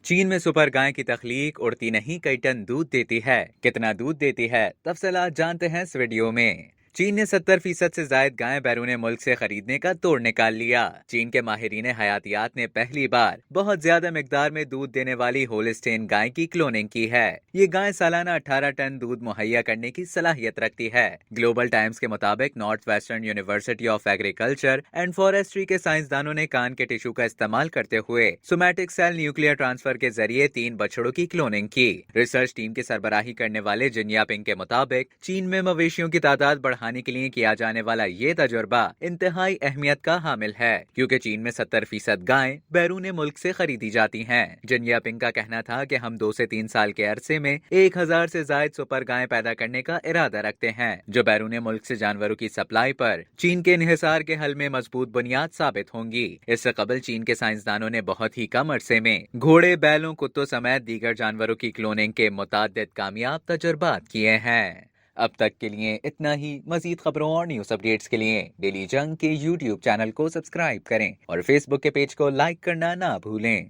چین میں سپر گائے کی تخلیق اڑتی نہیں کئی ٹن دودھ دیتی ہے۔ کتنا دودھ دیتی ہے تفصیلات جانتے ہیں اس ویڈیو میں۔ چین نے 70% سے زائد گائیں بیرون ملک سے خریدنے کا توڑ نکال لیا۔ چین کے ماہرین حیاتیات نے پہلی بار بہت زیادہ مقدار میں دودھ دینے والی ہولسٹین گائے کی کلوننگ کی ہے۔ یہ گائے سالانہ 18 ٹن دودھ مہیا کرنے کی صلاحیت رکھتی ہے۔ گلوبل ٹائمز کے مطابق north western university of agriculture and forestry کے سائنسدانوں نے کان کے ٹشو کا استعمال کرتے ہوئے سومیٹک سیل نیوکلیئر ٹرانسفر کے ذریعے 3 بچڑوں کی کلوننگ کی۔ ریسرچ ٹیم کی سربراہی کرنے والے جن یاپنگ کے مطابق چین میں مویشیوں کی تعداد بڑھانے کے لیے کیا جانے والا یہ تجربہ انتہائی اہمیت کا حامل ہے، کیونکہ چین میں 70% گائیں بیرون ملک سے خریدی جاتی ہیں۔ جن یاپنگ کا کہنا تھا کہ ہم 2 سے 3 سال کے عرصے میں 1000 سے زائد سپر گائیں پیدا کرنے کا ارادہ رکھتے ہیں، جو بیرون ملک سے جانوروں کی سپلائی پر چین کے انحصار کے حل میں مضبوط بنیاد ثابت ہوں گی۔ اس سے قبل چین کے سائنسدانوں نے بہت ہی کم عرصے میں گھوڑے، بیلوں، کتوں سمیت دیگر جانوروں کی کلوننگ کے متعدد کامیاب تجربات کیے ہیں۔ اب تک کے لیے اتنا ہی۔ مزید خبروں اور نیوز اپڈیٹس کے لیے ڈیلی جنگ کے YouTube چینل کو سبسکرائب کریں اور فیس بک کے پیج کو لائک کرنا نہ بھولیں۔